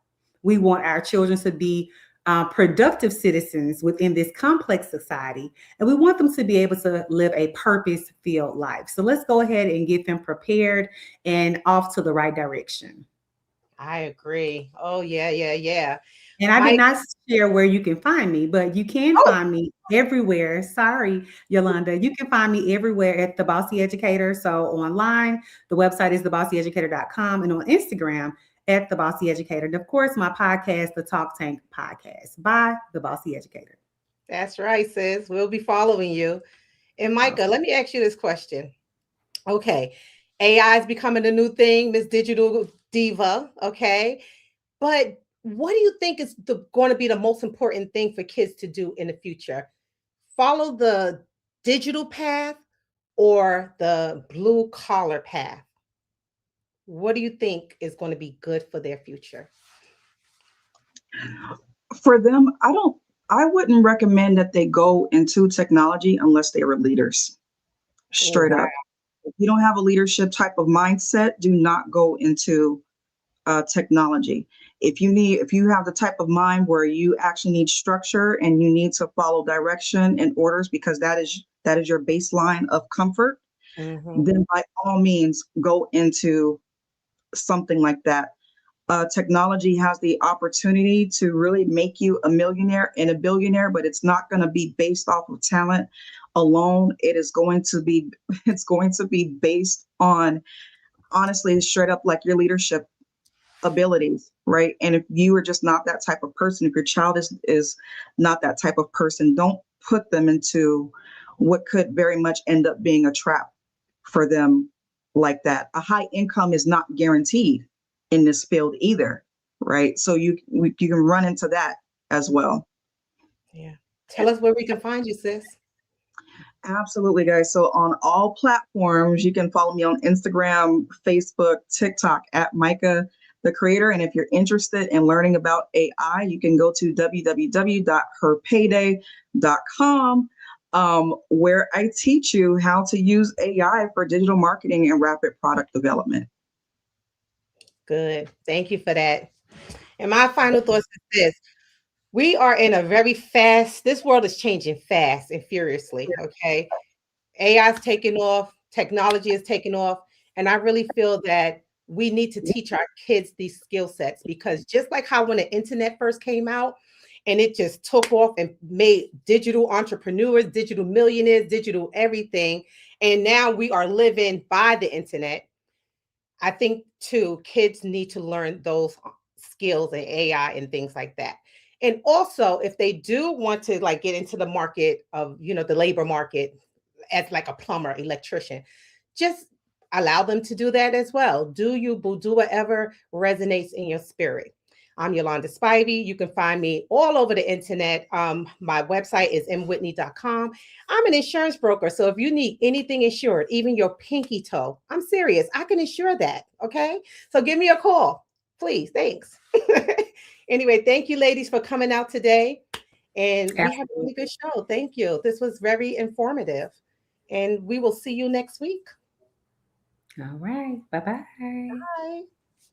We want our children to be productive citizens within this complex society, and we want them to be able to live a purpose-filled life. So let's go ahead and get them prepared and off to the right direction. I agree. Oh, yeah. And I did not share where you can find me, but you can find me everywhere. Sorry, Yolanda. You can find me everywhere at The Bossy Educator. So online, the website is thebosseyeducator.com, and on Instagram at The Bossy Educator. And of course, my podcast, The Talk Tank Podcast by The Bossy Educator. That's right, sis. We'll be following you. And Micah, let me ask you this question. Okay. AI is becoming a new thing, Miss Digital Diva. Okay. But what do you think is going to be the most important thing for kids to do in the future? Follow the digital path or the blue collar path? What do you think is going to be good for their future? For them, I wouldn't recommend that they go into technology unless they were leaders. Straight up. If you don't have a leadership type of mindset, do not go into technology. If you have the type of mind where you actually need structure and you need to follow direction and orders because that is your baseline of comfort, then by all means go into something like that. Technology has the opportunity to really make you a millionaire and a billionaire, but it's not going to be based off of talent alone. It's going to be based on, honestly, straight up like your leadership abilities, right? And if you are just not that type of person, if your child is not that type of person, don't put them into what could very much end up being a trap for them like that. A high income is not guaranteed in this field either, right? So you can run into that as well. Yeah. Tell us where we can find you, sis. Absolutely, guys. So on all platforms, you can follow me on Instagram, Facebook, TikTok at Micah the Creator. And if you're interested in learning about AI, you can go to www.herpayday.com, where I teach you how to use AI for digital marketing and rapid product development. Good. Thank you for that. And my final thoughts is this. We are in a very this world is changing fast and furiously, okay? AI is taking off, technology is taking off, and I really feel that we need to teach our kids these skill sets, because just like how when the internet first came out and it just took off and made digital entrepreneurs, digital millionaires, digital everything, and now we are living by the internet. I think too, kids need to learn those skills and AI and things like that. And also, if they do want to like get into the market of, the labor market as like a plumber, electrician, just allow them to do that as well. Do whatever resonates in your spirit. I'm Yolanda Spivey. You can find me all over the internet. My website is mwhitney.com. I'm an insurance broker. So if you need anything insured, even your pinky toe, I'm serious. I can insure that. Okay. So give me a call, please. Thanks. Anyway, thank you, ladies, for coming out today. And we had a really Absolutely. good show. Thank you. This was very informative. And we will see you next week. All right. Bye-bye. Bye.